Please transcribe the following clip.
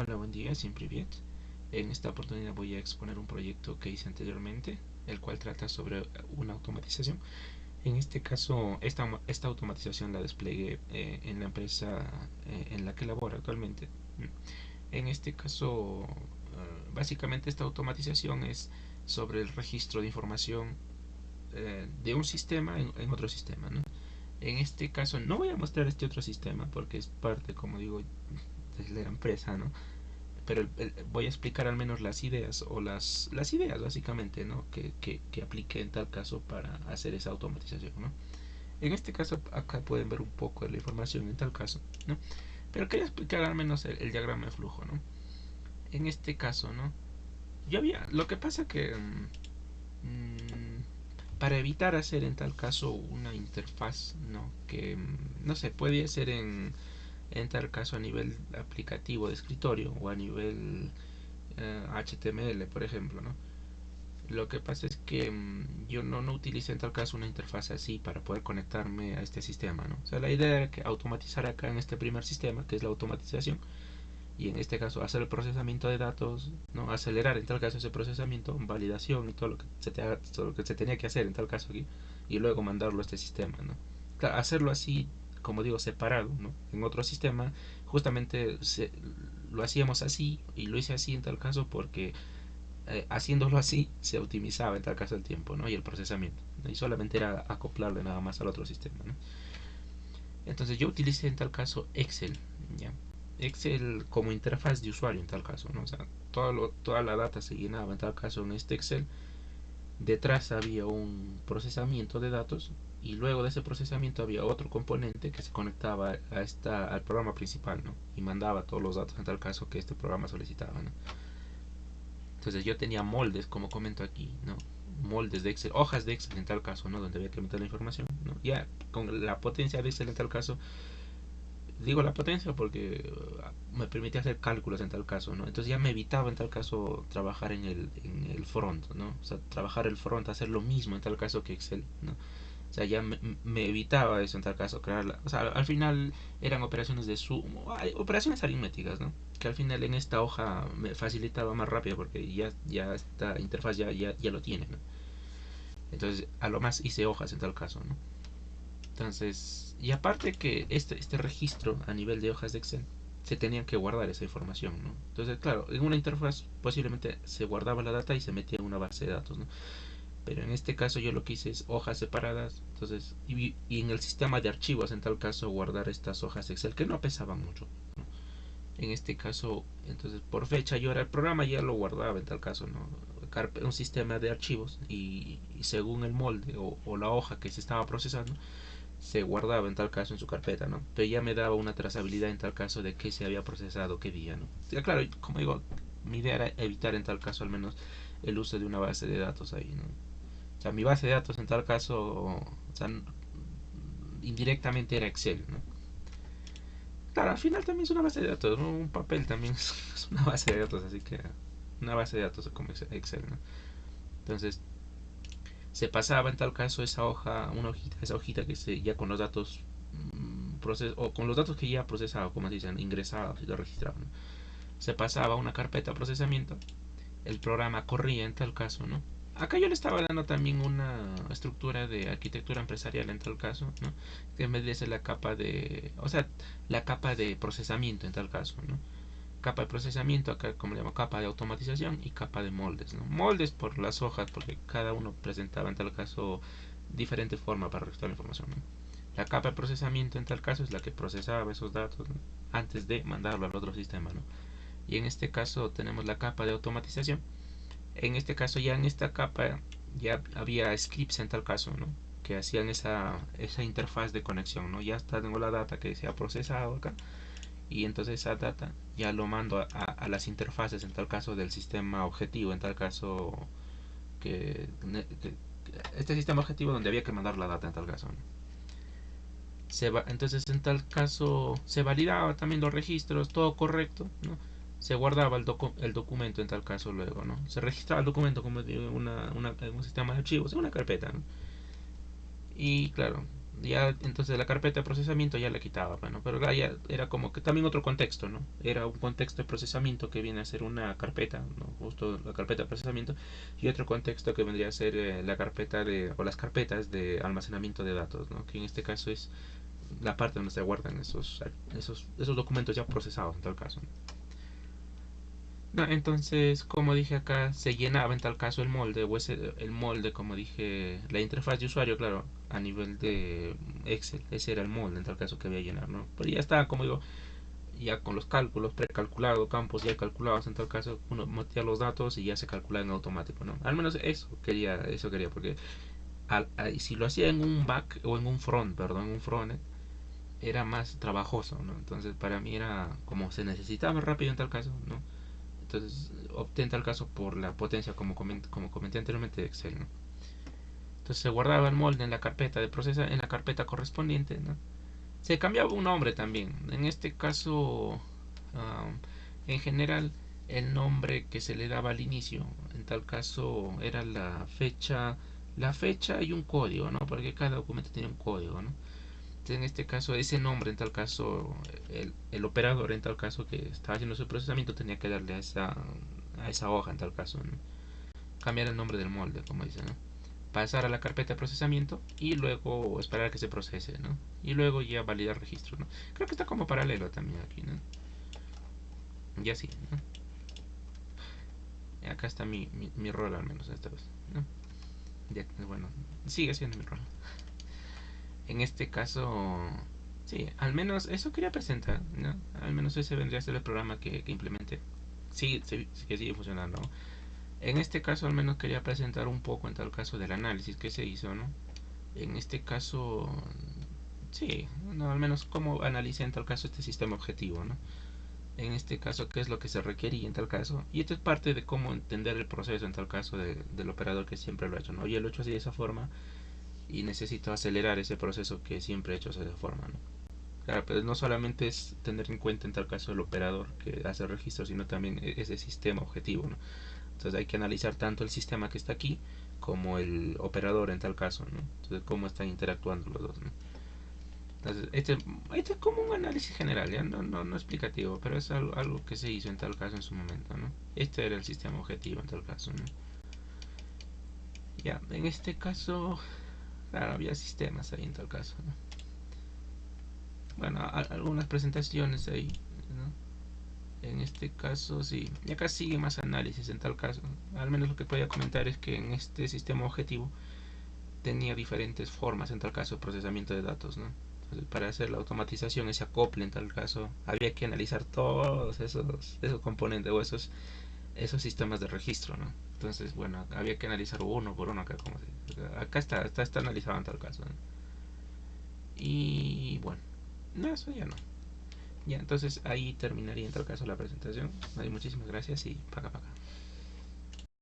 Hola, buen día, siempre bien. En esta oportunidad voy a exponer un proyecto que hice anteriormente, el cual trata sobre una automatización. En este caso, esta automatización la desplegué en la empresa en la que laboro actualmente. En este caso, básicamente esta automatización es sobre el registro de información de un sistema en otro sistema, ¿no? En este caso no voy a mostrar este otro sistema porque es parte, como digo, de la empresa, ¿no? Pero voy a explicar al menos las ideas o las ideas básicamente, ¿no? Que apliqué en tal caso para hacer esa automatización, ¿no? En este caso acá pueden ver un poco de la información en tal caso, ¿no? Pero quería explicar al menos el diagrama de flujo, ¿no? En este caso, ¿no? Yo había, lo que pasa que para evitar hacer en tal caso una interfaz, ¿no? Que, no sé, puede ser en tal caso a nivel aplicativo de escritorio o a nivel HTML, por ejemplo, ¿no? Lo que pasa es que yo no utilicé en tal caso una interfaz así para poder conectarme a este sistema, ¿no? O sea, la idea era que automatizar acá en este primer sistema, que es la automatización, y en este caso hacer el procesamiento de datos, ¿no? Acelerar en tal caso ese procesamiento, validación y todo lo que se tenía que hacer en tal caso aquí, y luego mandarlo a este sistema, ¿no? Claro, hacerlo así, como digo, separado, ¿no? En otro sistema, justamente lo hacíamos así, y lo hice así en tal caso porque haciéndolo así se optimizaba en tal caso el tiempo, ¿no? Y el procesamiento, ¿no? Y solamente era acoplarle nada más al otro sistema, ¿no? Entonces yo utilicé en tal caso Excel, ¿ya? Excel como interfaz de usuario en tal caso, ¿no? O sea, toda la data se llenaba en tal caso en este Excel. Detrás había un procesamiento de datos y luego de ese procesamiento había otro componente que se conectaba al programa principal, ¿no? Y mandaba todos los datos en tal caso que este programa solicitaba, ¿no? Entonces yo tenía moldes, como comento aquí, ¿no? Moldes de Excel, hojas de Excel en tal caso, ¿no? Donde había que meter la información, ¿no? Ya con la potencia de Excel en tal caso, digo la potencia porque me permitía hacer cálculos en tal caso, ¿no? Entonces ya me evitaba en tal caso trabajar en el front, ¿no? O sea, trabajar el front, hacer lo mismo en tal caso que Excel, ¿no? O sea, ya me evitaba eso en tal caso, crearla. O sea, al final eran operaciones de sumo, operaciones aritméticas, ¿no? Que al final en esta hoja me facilitaba más rápido porque ya esta interfaz ya lo tiene, ¿no? Entonces, a lo más hice hojas en tal caso, ¿no? Entonces, y aparte que este registro a nivel de hojas de Excel, se tenían que guardar esa información, ¿no? Entonces, claro, en una interfaz posiblemente se guardaba la data y se metía en una base de datos, ¿no? Pero en este caso yo lo que hice es hojas separadas, entonces, y en el sistema de archivos en tal caso guardar estas hojas Excel que no pesaban mucho, ¿no? En este caso, entonces por fecha yo era el programa ya lo guardaba en tal caso, ¿no? Un sistema de archivos y según el molde o la hoja que se estaba procesando se guardaba en tal caso en su carpeta, ¿no? Pero ya me daba una trazabilidad en tal caso de qué se había procesado, qué día, ¿no? Ya claro, como digo, mi idea era evitar en tal caso al menos el uso de una base de datos ahí, ¿no? O sea, mi base de datos en tal caso, o sea, indirectamente era Excel, ¿no? Claro, al final también es una base de datos, ¿no? Un papel también es una base de datos, así que una base de datos como Excel, ¿no? Entonces, se pasaba en tal caso esa hojita que ya con los datos o con los datos que ya procesaba, como se dicen, ingresados y lo registraba, ¿no? Se pasaba a una carpeta de procesamiento, el programa corría en tal caso, ¿no? Acá yo le estaba dando también una estructura de arquitectura empresarial en tal caso, ¿no? Que en vez de ser la capa de, o sea, la capa de procesamiento en tal caso, ¿no? Capa de procesamiento, acá como le llamo, capa de automatización y capa de moldes, ¿no? Moldes por las hojas, porque cada uno presentaba en tal caso diferente forma para registrar la información, ¿no? La capa de procesamiento en tal caso es la que procesaba esos datos, ¿no? Antes de mandarlo al otro sistema, ¿no? Y en este caso tenemos la capa de automatización. En este caso ya en esta capa ya había scripts en tal caso, ¿no? Que hacían esa interfaz de conexión, ¿no? Ya está, tengo la data que se ha procesado acá y entonces esa data ya lo mando a las interfaces en tal caso del sistema objetivo, en tal caso que este sistema objetivo donde había que mandar la data en tal caso, ¿no? Entonces en tal caso se validaba también los registros, todo correcto, ¿no? Se guardaba el documento en tal caso luego, ¿no? Se registraba el documento como en un sistema de archivos, en una carpeta, ¿no? Y claro, ya entonces la carpeta de procesamiento ya la quitaba, bueno, pero ya era como que también otro contexto, ¿no? Era un contexto de procesamiento que viene a ser una carpeta, ¿no? Justo la carpeta de procesamiento, y otro contexto que vendría a ser la carpeta o las carpetas de almacenamiento de datos, ¿no? Que en este caso es la parte donde se guardan esos documentos ya procesados en tal caso. No, entonces, como dije acá, se llenaba en tal caso el molde, o ese, el molde, como dije, la interfaz de usuario, claro, a nivel de Excel, ese era el molde en tal caso que había que llenar, ¿no? Pero ya está, como digo, ya con los cálculos precalculados, campos ya calculados en tal caso, uno metía los datos y ya se calcula en automático, ¿no? Al menos eso quería, porque si lo hacía en un back o en un front, perdón, en un front, era más trabajoso, ¿no? Entonces para mí era como se necesitaba rápido en tal caso, ¿no? Entonces opté en tal caso por la potencia como comenté anteriormente de Excel, ¿no? Entonces se guardaba el molde en la carpeta de proceso, en la carpeta correspondiente, ¿no? Se cambiaba un nombre también. En este caso, en general, el nombre que se le daba al inicio, en tal caso era la fecha y un código, ¿no? Porque cada documento tenía un código, ¿no? Entonces, en este caso, ese nombre, en tal caso, el operador, en tal caso, que estaba haciendo su procesamiento, tenía que darle a esa hoja, en tal caso, ¿no? Cambiar el nombre del molde, como dice, ¿no? Pasar a la carpeta de procesamiento y luego esperar a que se procese, ¿no? Y luego ya validar registro, ¿no? Creo que está como paralelo también aquí, ¿no? Y así, ¿no? Acá está mi rol al menos esta vez, ¿no? Ya, bueno, sigue siendo mi rol. En este caso, sí, al menos eso quería presentar, ¿no? Al menos ese vendría a ser el programa que implementé. Sí, sí, que sigue funcionando. En este caso al menos quería presentar un poco en tal caso del análisis que se hizo, ¿no? En este caso, sí, no, al menos cómo analicé en tal caso este sistema objetivo, ¿no? En este caso, qué es lo que se requería en tal caso. Y esto es parte de cómo entender el proceso en tal caso del operador que siempre lo ha hecho, ¿no? Yo lo he hecho así de esa forma y necesito acelerar ese proceso que siempre he hecho de esa forma, ¿no? Claro, pero no solamente es tener en cuenta en tal caso el operador que hace el registro, sino también ese sistema objetivo, ¿no? Entonces hay que analizar tanto el sistema que está aquí como el operador en tal caso, ¿no? Entonces cómo están interactuando los dos, ¿no? Entonces, este es como un análisis general, ¿ya? No explicativo, pero es algo que se hizo en tal caso en su momento, ¿no? Este era el sistema objetivo en tal caso, ¿no? Ya, en este caso, claro, había sistemas ahí en tal caso, ¿no? Bueno, algunas presentaciones ahí, ¿no? En este caso, sí. Y acá sigue más análisis en tal caso. Al menos lo que podía comentar es que en este sistema objetivo tenía diferentes formas en tal caso de procesamiento de datos, ¿no? Entonces, para hacer la automatización, ese acople en tal caso, había que analizar todos esos componentes o esos sistemas de registro, ¿no? Entonces, bueno, había que analizar uno por uno acá, acá está analizado en tal caso, ¿no? Y bueno, no, eso ya no. Ya, entonces ahí terminaría en tal caso la presentación. Muchísimas gracias y paga.